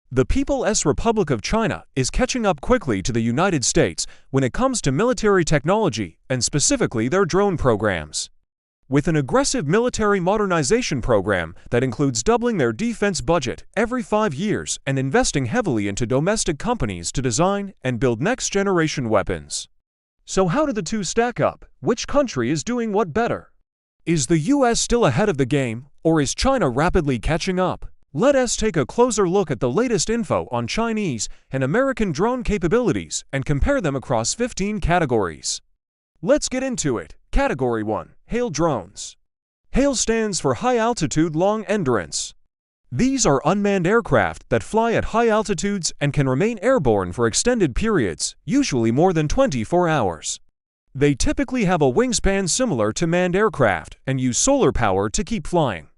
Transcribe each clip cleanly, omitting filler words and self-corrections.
The People's Republic of China is catching up quickly to the United States when it comes to military technology and specifically their drone programs. With an aggressive military modernization program that includes doubling their defense budget every 5 years and investing heavily into domestic companies to design and build next-generation weapons. So how do the two stack up? Which country is doing what better? Is the US still ahead of the game, or is China rapidly catching up? Let us take a closer look at the latest info on Chinese and American drone capabilities and compare them across 15 categories. Let's get into it. Category 1. Hail drones. HAIL stands for High Altitude Long Endurance. These are unmanned aircraft that fly at high altitudes and can remain airborne for extended periods, usually more than 24 hours. They typically have a wingspan similar to manned aircraft and use solar power to keep flying.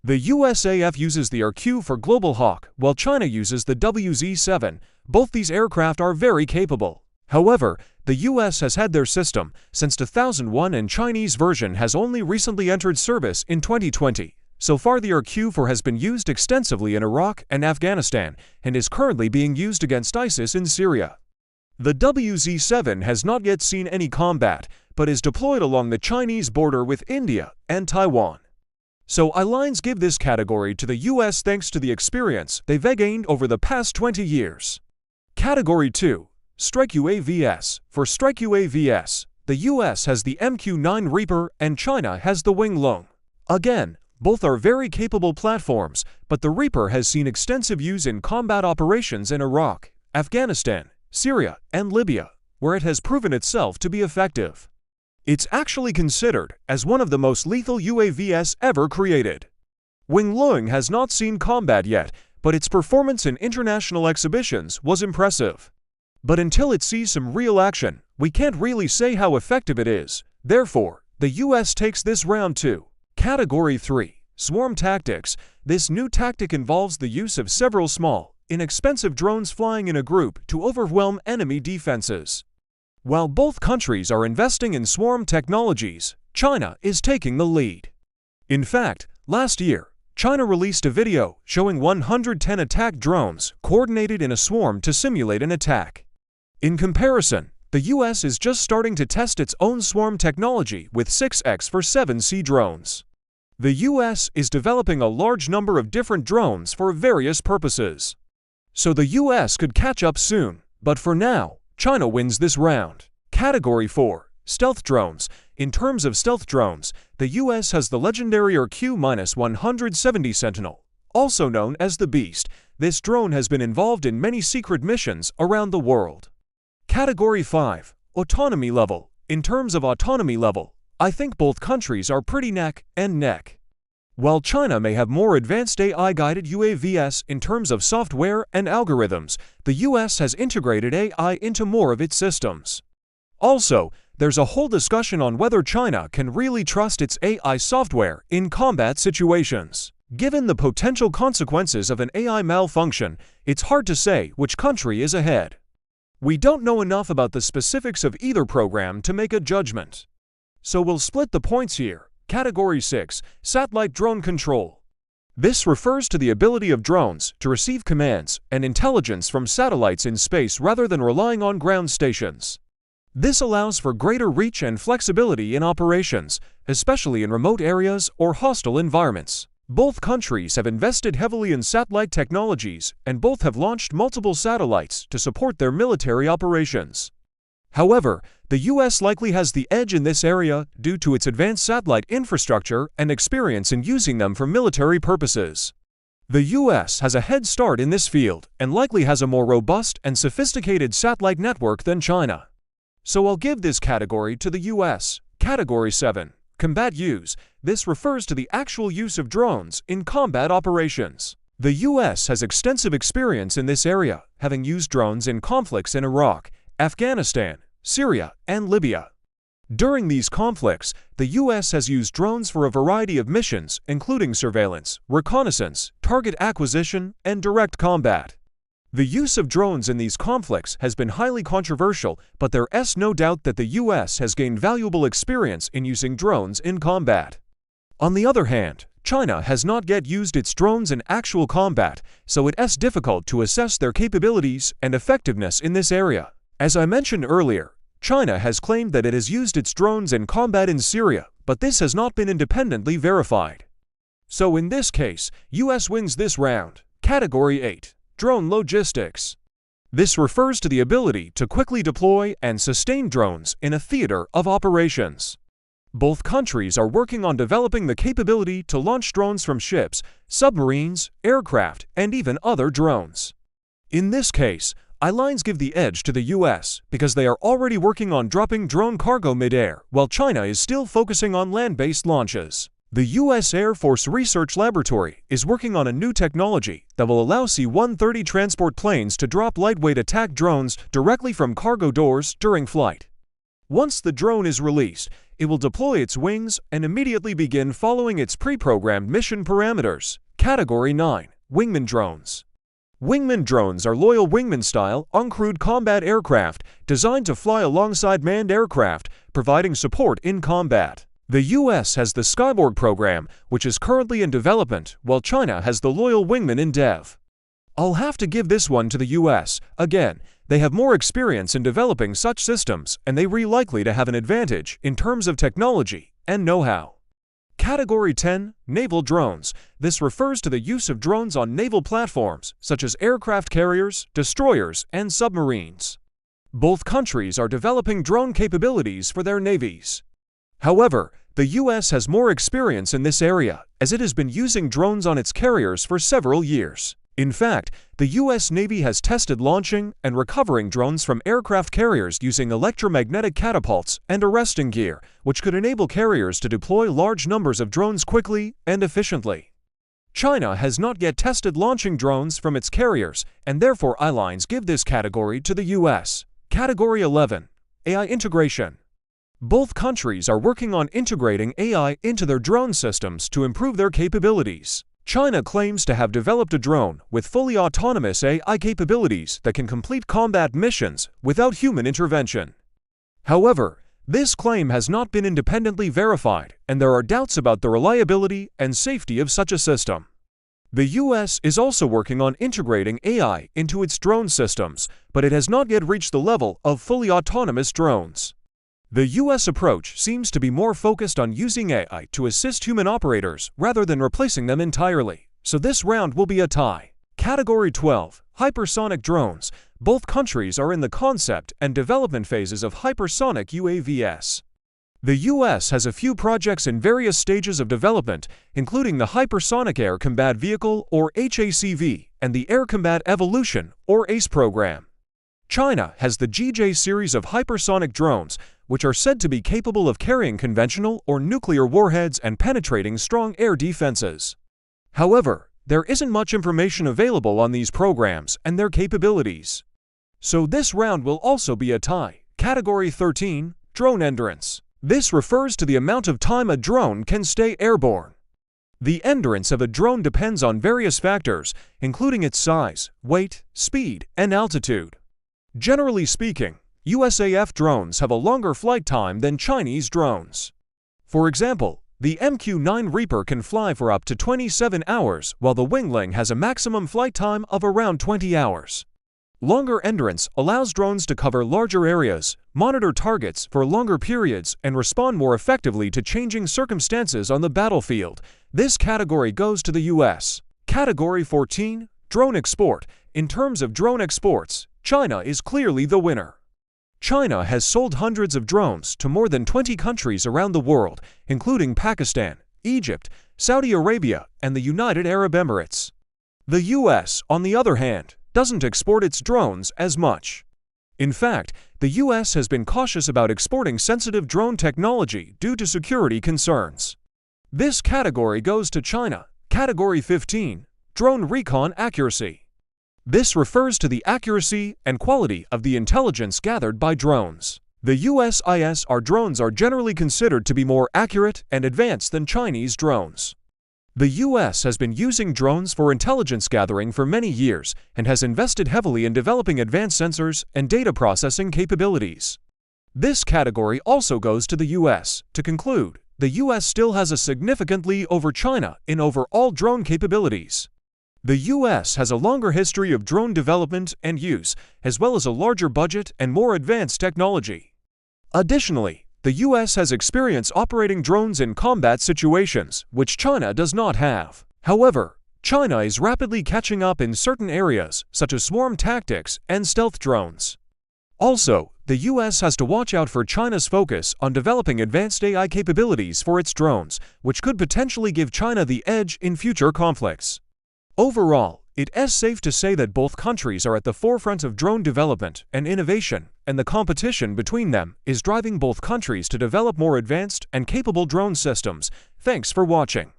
The USAF uses the RQ for Global Hawk, while China uses the WZ-7. Both these aircraft are very capable. However, the US has had their system since 2001 and Chinese version has only recently entered service in 2020. So far the RQ-4 has been used extensively in Iraq and Afghanistan and is currently being used against ISIS in Syria. The WZ-7 has not yet seen any combat, but is deployed along the Chinese border with India and Taiwan. So airlines give this category to the US thanks to the experience they've gained over the past 20 years. Category 2. Strike UAVs. For strike UAVs, the US has the MQ-9 Reaper and China has the Wing Lung. Again, both are very capable platforms, but the Reaper has seen extensive use in combat operations in Iraq, Afghanistan, Syria, and Libya, where it has proven itself to be effective. It's actually considered as one of the most lethal UAVs ever created. Wing Lung has not seen combat yet, but its performance in international exhibitions was impressive. But until it sees some real action, we can't really say how effective it is. Therefore, the US takes this round too. Category 3. Swarm Tactics. This new tactic involves the use of several small, inexpensive drones flying in a group to overwhelm enemy defenses. While both countries are investing in swarm technologies, China is taking the lead. In fact, last year, China released a video showing 110 attack drones coordinated in a swarm to simulate an attack. In comparison, the US is just starting to test its own swarm technology with 6X for 7C drones. The US is developing a large number of different drones for various purposes. So the US could catch up soon, but for now, China wins this round. Category 4. Stealth drones. In terms of stealth drones, the US has the legendary RQ-170 Sentinel, also known as the Beast. This drone has been involved in many secret missions around the world. Category 5. Autonomy level. In terms of autonomy level, I think both countries are pretty neck and neck. While China may have more advanced AI-guided UAVs in terms of software and algorithms, the US has integrated AI into more of its systems. Also, there's a whole discussion on whether China can really trust its AI software in combat situations. Given the potential consequences of an AI malfunction, it's hard to say which country is ahead. We don't know enough about the specifics of either program to make a judgment. So we'll split the points here. Category 6. Satellite drone control. This refers to the ability of drones to receive commands and intelligence from satellites in space rather than relying on ground stations. This allows for greater reach and flexibility in operations, especially in remote areas or hostile environments. Both countries have invested heavily in satellite technologies and both have launched multiple satellites to support their military operations. However, the US likely has the edge in this area due to its advanced satellite infrastructure and experience in using them for military purposes. The US has a head start in this field and likely has a more robust and sophisticated satellite network than China. So I'll give this category to the US. Category 7. Combat use. This refers to the actual use of drones in combat operations. The US has extensive experience in this area, having used drones in conflicts in Iraq, Afghanistan, Syria, and Libya. During these conflicts, the US has used drones for a variety of missions, including surveillance, reconnaissance, target acquisition, and direct combat. The use of drones in these conflicts has been highly controversial, but there's no doubt that the US has gained valuable experience in using drones in combat. On the other hand, China has not yet used its drones in actual combat, so it's difficult to assess their capabilities and effectiveness in this area. As I mentioned earlier, China has claimed that it has used its drones in combat in Syria, but this has not been independently verified. So in this case, US wins this round. Category 8. Drone Logistics. This refers to the ability to quickly deploy and sustain drones in a theater of operations. Both countries are working on developing the capability to launch drones from ships, submarines, aircraft, and even other drones. In this case, airlines give the edge to the US because they are already working on dropping drone cargo mid-air, while China is still focusing on land-based launches. The U.S. Air Force Research Laboratory is working on a new technology that will allow C-130 transport planes to drop lightweight attack drones directly from cargo doors during flight. Once the drone is released, it will deploy its wings and immediately begin following its pre-programmed mission parameters. Category 9. Wingman Drones. Wingman drones are loyal wingman-style, uncrewed combat aircraft designed to fly alongside manned aircraft, providing support in combat. The US has the Skyborg program, which is currently in development, while China has the Loyal Wingman in dev. I'll have to give this one to the US. Again, they have more experience in developing such systems, and they are likely to have an advantage in terms of technology and know-how. Category 10. Naval Drones. This refers to the use of drones on naval platforms, such as aircraft carriers, destroyers, and submarines. Both countries are developing drone capabilities for their navies. However, the US has more experience in this area, as it has been using drones on its carriers for several years. In fact, the US Navy has tested launching and recovering drones from aircraft carriers using electromagnetic catapults and arresting gear, which could enable carriers to deploy large numbers of drones quickly and efficiently. China has not yet tested launching drones from its carriers, and therefore airlines give this category to the US. Category 11. AI Integration. Both countries are working on integrating AI into their drone systems to improve their capabilities. China claims to have developed a drone with fully autonomous AI capabilities that can complete combat missions without human intervention. However, this claim has not been independently verified, and there are doubts about the reliability and safety of such a system. The US is also working on integrating AI into its drone systems, but it has not yet reached the level of fully autonomous drones. The US approach seems to be more focused on using AI to assist human operators rather than replacing them entirely, so this round will be a tie. Category 12. Hypersonic Drones. Both countries are in the concept and development phases of hypersonic UAVs. The US has a few projects in various stages of development, including the Hypersonic Air Combat Vehicle, or HACV, and the Air Combat Evolution, or ACE program. China has the GJ series of hypersonic drones, which are said to be capable of carrying conventional or nuclear warheads and penetrating strong air defenses. However, there isn't much information available on these programs and their capabilities. So this round will also be a tie. Category 13. Drone Endurance. This refers to the amount of time a drone can stay airborne. The endurance of a drone depends on various factors, including its size, weight, speed, and altitude. Generally speaking, USAF drones have a longer flight time than Chinese drones. For example, the MQ-9 Reaper can fly for up to 27 hours, while the Wingling has a maximum flight time of around 20 hours. Longer endurance allows drones to cover larger areas, monitor targets for longer periods, and respond more effectively to changing circumstances on the battlefield. This category goes to the US. Category 14. Drone Export. In terms of drone exports, China is clearly the winner. China has sold hundreds of drones to more than 20 countries around the world, including Pakistan, Egypt, Saudi Arabia, and the United Arab Emirates. The US, on the other hand, doesn't export its drones as much. In fact, the US has been cautious about exporting sensitive drone technology due to security concerns. This category goes to China. Category 15. Drone Recon Accuracy. This refers to the accuracy and quality of the intelligence gathered by drones. The US ISR drones are generally considered to be more accurate and advanced than Chinese drones. The US has been using drones for intelligence gathering for many years and has invested heavily in developing advanced sensors and data processing capabilities. This category also goes to the US. To conclude, the US still has a significant lead over China in overall drone capabilities. The US has a longer history of drone development and use, as well as a larger budget and more advanced technology. Additionally, the US has experience operating drones in combat situations, which China does not have. However, China is rapidly catching up in certain areas, such as swarm tactics and stealth drones. Also, the US has to watch out for China's focus on developing advanced AI capabilities for its drones, which could potentially give China the edge in future conflicts. Overall, it is safe to say that both countries are at the forefront of drone development and innovation, and the competition between them is driving both countries to develop more advanced and capable drone systems. Thanks for watching.